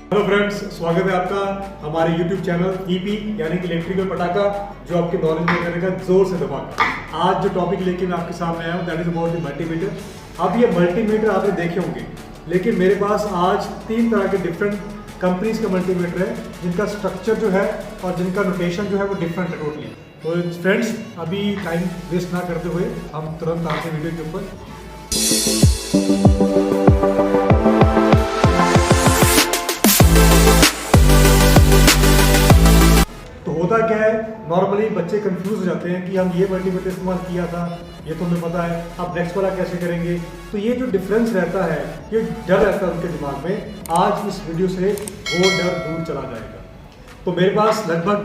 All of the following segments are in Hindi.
हेलो फ्रेंड्स, स्वागत है आपका हमारे YouTube चैनल ईपी यानी कि इलेक्ट्रिकल पटाखा, जो आपके नॉलेज में करने का जोर से धमाका। आज जो टॉपिक लेके मैं आपके सामने आया हूँ that is about the multimeter. अब ये मल्टीमीटर आपने देखे होंगे, लेकिन मेरे पास आज 3 तरह के डिफरेंट कंपनीज के मल्टीमीटर है जिनका स्ट्रक्चर जो है और जिनका नोटेशन जो है वो डिफरेंट है टोटली। तो फ्रेंड्स, अभी टाइम वेस्ट ना करते हुए हम तुरंत आते हैं वीडियो के ऊपर। होता क्या है, नॉर्मली बच्चे कंफ्यूज हो जाते हैं कि हम ये मल्टीमीटर इस्तेमाल किया था, ये तो हमें पता है, अब नेक्स्ट वाला कैसे करेंगे। तो ये जो डिफरेंस रहता है, ये डर रहता है उनके दिमाग में, आज इस वीडियो से वो डर दूर चला जाएगा। तो मेरे पास लगभग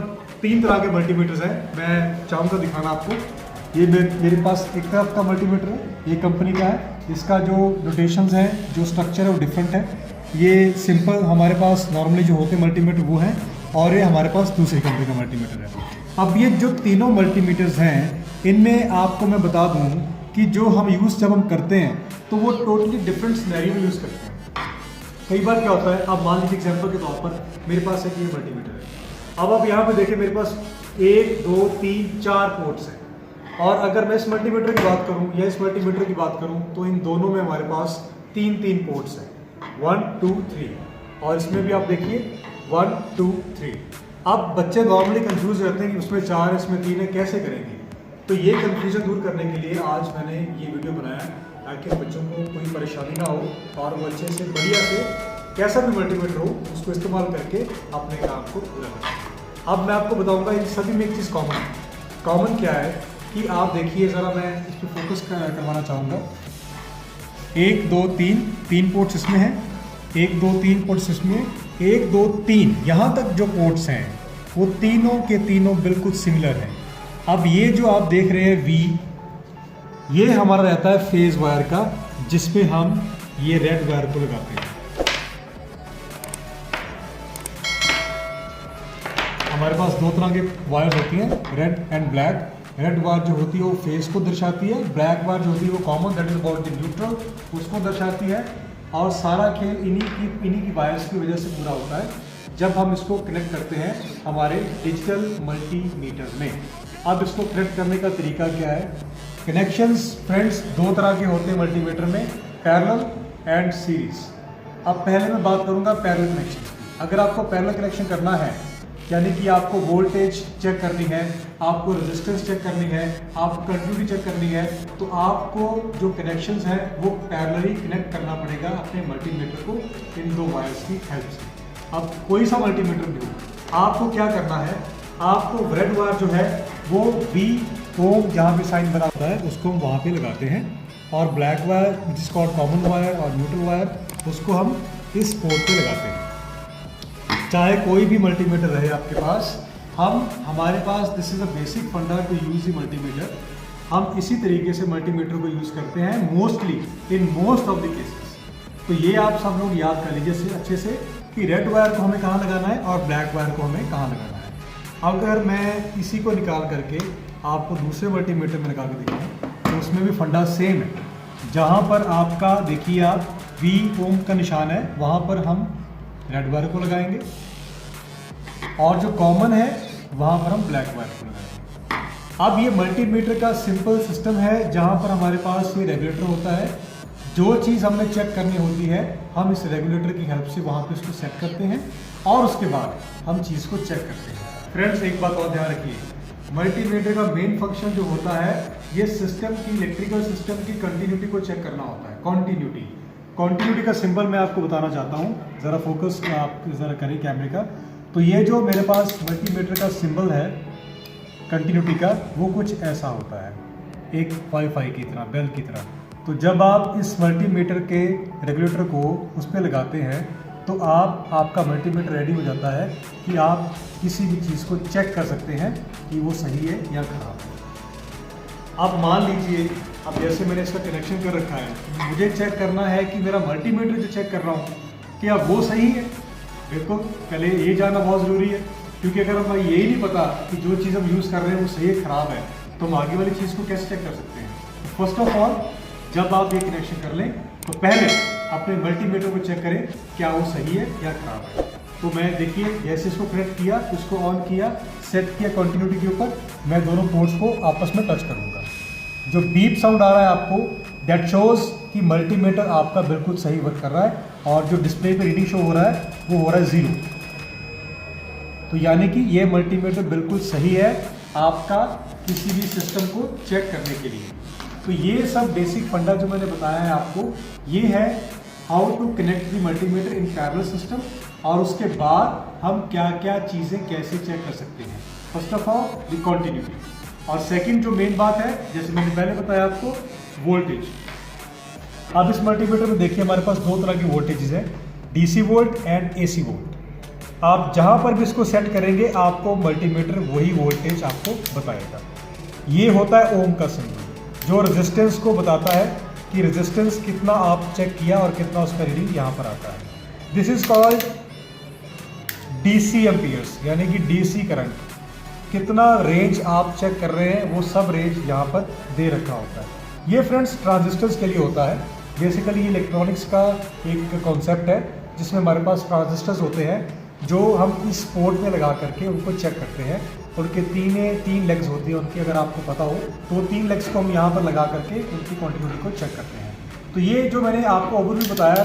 3 तरह के मल्टीमीटर्स हैं, मैं चाहूँगा दिखाना आपको। ये मेरे पास एक तरफ का मल्टीमीटर है, ये कंपनी का है, इसका जो नोटेशंस हैं, जो स्ट्रक्चर है वो डिफरेंट है। ये सिंपल हमारे पास नॉर्मली जो होते हैं मल्टीमीटर वो हैं, और ये हमारे पास दूसरी कंपनी का मल्टीमीटर है। अब ये जो तीनों मल्टीमीटर्स हैं, इनमें आपको मैं बता दूं कि जो हम यूज़ जब हम करते हैं तो वो टोटली डिफरेंट सिनेरियो में यूज़ करते हैं। कई बार क्या होता है, आप मान लीजिए एग्जांपल के तौर पर मेरे पास एक ये मल्टीमीटर है। अब आप यहाँ पे देखें, मेरे पास 1 2 3 4 पोर्ट्स हैं, और अगर मैं इस मल्टीमीटर की बात करूँ या इस मल्टीमीटर की बात करूँ तो इन दोनों में हमारे पास 3 पोर्ट्स हैं, 1 2 3, और इसमें भी आप देखिए 1 2 3। अब बच्चे नॉर्मली कंफ्यूज रहते हैं कि उसमें 4 इसमें 3 है, कैसे करेंगे। तो ये कंफ्यूजन दूर करने के लिए आज मैंने ये वीडियो बनाया ताकि बच्चों को कोई परेशानी ना हो और वो अच्छे से बढ़िया से कैसा भी मल्टीमीटर हो उसको इस्तेमाल करके अपने काम को पूरा करें। अब मैं आपको बताऊंगा इन सभी में एक चीज़ कॉमन क्या है कि आप देखिए ज़रा, मैं इस पर फोकस करवाना चाहूँगा। 1 2 3 पोर्ट्स इसमें हैं, 1 2 3 पोर्ट्स इसमें, 1 2 3 यहाँ तक जो पोर्ट्स हैं वो तीनों के तीनों बिल्कुल सिमिलर हैं। अब ये जो आप देख रहे हैं V, ये हमारा रहता है फेज वायर का, जिसमें हम ये रेड वायर को लगाते हैं। हमारे पास 2 तरह के वायर होती हैं, red and black. Red wire जो होती है वो फेज को दर्शाती है, ब्लैक वायर जो होती है वो common that is about the neutral, उसको दर्शाती है। और सारा खेल इन्हीं की वायर्स की वजह से पूरा होता है जब हम इसको कनेक्ट करते हैं हमारे डिजिटल मल्टीमीटर में। अब इसको कनेक्ट करने का तरीका क्या है। कनेक्शंस फ्रेंड्स 2 तरह के होते हैं मल्टीमीटर में, पैरेलल एंड सीरीज। अब पहले मैं बात करूंगा पैरेलल कनेक्शन की। अगर आपको पैरेलल कनेक्शन करना है, यानी कि आपको वोल्टेज चेक करनी है, आपको रेजिस्टेंस चेक करनी है, आपको कंटिन्यूटी चेक करनी है, तो आपको जो कनेक्शंस हैं वो पैरेलली कनेक्ट करना पड़ेगा अपने मल्टीमीटर को इन 2 वायर्स की हेल्प से। अब कोई सा मल्टीमीटर भी हो, आपको क्या करना है, आपको रेड वायर जो है वो V ओम जहाँ पे साइन बना होता है उसको हम वहाँ पे लगाते हैं, और ब्लैक वायर जिस कॉल्ड कॉमन वायर और न्यूट्रल वायर उसको हम इस पोर्ट पे लगाते हैं। चाहे कोई भी मल्टीमीटर रहे आपके पास, हमारे पास दिस इज़ अ बेसिक फंडा टू यूज़ द मल्टीमीटर। हम इसी तरीके से मल्टीमीटर को यूज़ करते हैं mostly in most of the cases. तो ये आप सब लोग याद कर लीजिए अच्छे से कि रेड वायर को हमें कहाँ लगाना है और ब्लैक वायर को हमें कहाँ लगाना है। अगर मैं इसी को निकाल करके आपको दूसरे मल्टीमीटर में लगा के दिखाऊँ तो उसमें भी फंडा सेम है। जहाँ पर आपका देखिए आप V ओम का निशान है, वहाँ पर हम रेड वायर को लगाएंगे, और जो कॉमन है वहाँ पर हम ब्लैक वायर को लगाएंगे। अब ये मल्टीमीटर का सिंपल सिस्टम है, जहाँ पर हमारे पास ये रेगुलेटर होता है। जो चीज़ हमें चेक करनी होती है हम इस रेगुलेटर की हेल्प से वहाँ पे उसको सेट करते हैं, और उसके बाद हम चीज़ को चेक करते हैं। फ्रेंड्स, एक बात और ध्यान रखिए, मल्टीमीटर का मेन फंक्शन जो होता है ये सिस्टम की, इलेक्ट्रिकल सिस्टम की कंटिन्यूटी को चेक करना होता है। कॉन्टिन्यूटी का सिंबल मैं आपको बताना चाहता हूँ, ज़रा फोकस आप ज़रा करें कैमरे का। तो ये जो मेरे पास मल्टीमीटर का सिंबल है कंटिन्यूटी का, वो कुछ ऐसा होता है, एक वाईफाई की तरह, बेल की तरह। तो जब आप इस मल्टीमीटर के रेगुलेटर को उस पर लगाते हैं तो आपका मल्टीमीटर रेडी हो जाता है कि आप किसी भी चीज़ को चेक कर सकते हैं कि वो सही है या खराब है। अब मान लीजिए, अब जैसे मैंने इसका कनेक्शन कर रखा है, मुझे चेक करना है कि मेरा मल्टीमीटर जो चेक कर रहा हूँ क्या वो सही है। बिल्कुल, पहले ये जानना बहुत ज़रूरी है, क्योंकि अगर हमें यही नहीं पता कि जो चीज़ हम यूज़ कर रहे हैं वो सही है खराब है, तो हम आगे वाली चीज़ को कैसे चेक कर सकते हैं। फर्स्ट ऑफ ऑल, जब आप ये कनेक्शन कर लें तो पहले अपने मल्टीमीटर को चेक करें क्या वो सही है या खराब है। तो मैं देखिए जैसे इसको कनेक्ट किया, इसको ऑन किया, सेट किया कंटिन्यूटी के ऊपर, मैं दोनों पोर्ट्स को आपस में टच करूंगा। जो बीप साउंड आ रहा है आपको, दैट शोज कि मल्टीमीटर आपका बिल्कुल सही वर्क कर रहा है, और जो डिस्प्ले पे रीडिंग शो हो रहा है वो हो रहा है 0। तो यानी कि ये मल्टीमीटर बिल्कुल सही है आपका किसी भी सिस्टम को चेक करने के लिए। तो ये सब बेसिक फंडा जो मैंने बताया है आपको, ये है how to connect the multimeter in parallel system, और उसके बाद हम क्या क्या चीज़ें कैसे चेक कर सकते हैं। First of all the continuity, और सेकंड जो मेन बात है, जैसे मैंने पहले बताया आपको, वोल्टेज। अब इस मल्टीमीटर में देखिए हमारे पास दो तरह की वोल्टेजेस हैं, DC volt and AC volt. आप जहाँ पर भी इसको सेट करेंगे आपको मल्टीमीटर वही वोल्टेज आपको बताएगा। ये होता है ओम का सिंबल, जो रेजिस्टेंस को बताता है कि रेजिस्टेंस कितना आप चेक किया और कितना उसका रीडिंग यहाँ पर आता है। This is called DC amperes, यानी कि डीसी करंट, कितना रेंज आप चेक कर रहे हैं वो सब रेंज यहाँ पर दे रखा होता है। ये फ्रेंड्स ट्रांजिस्टर्स के लिए होता है। बेसिकली ये इलेक्ट्रॉनिक्स का एक कॉन्सेप्ट है जिसमें हमारे पास ट्रांजिस्टर्स होते हैं जो हम इस पोर्ट में लगा करके उनको चेक करते हैं। उनके तीन लेग्स होती हैं उनकी, अगर आपको पता हो तो 3 लेग्स को हम यहाँ पर लगा करके उनकी क्वांटिटी को चेक करते हैं। तो ये जो मैंने आपको ओवरव्यू बताया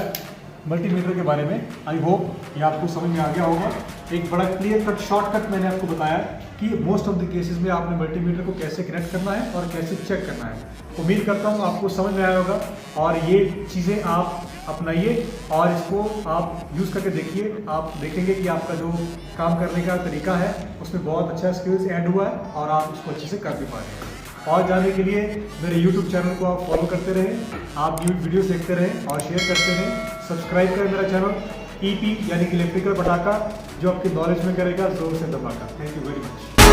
मल्टीमीटर के बारे में, आई होप ये आपको समझ में आ गया होगा। एक बड़ा क्लियर कट शॉर्टकट मैंने आपको बताया कि मोस्ट ऑफ द केसेस में आपने मल्टीमीटर को कैसे कनेक्ट करना है और कैसे चेक करना है। उम्मीद करता हूँ आपको समझ में आया होगा, और ये चीज़ें आप अपनाइए और इसको आप यूज़ करके देखिए। आप देखेंगे कि आपका जो काम करने का तरीका है उसमें बहुत अच्छा स्किल्स ऐड हुआ है और आप उसको अच्छे से कर भी पा रहे हैं। और जानने के लिए मेरे YouTube चैनल को आप फॉलो करते रहें, आप न्यू वीडियोस देखते रहें और शेयर करते रहें। सब्सक्राइब करें मेरा चैनल EP यानी कि इलेक्ट्रिकल पटाखा, जो आपकी नॉलेज में करेगा जोर से धमाका। Thank you very much.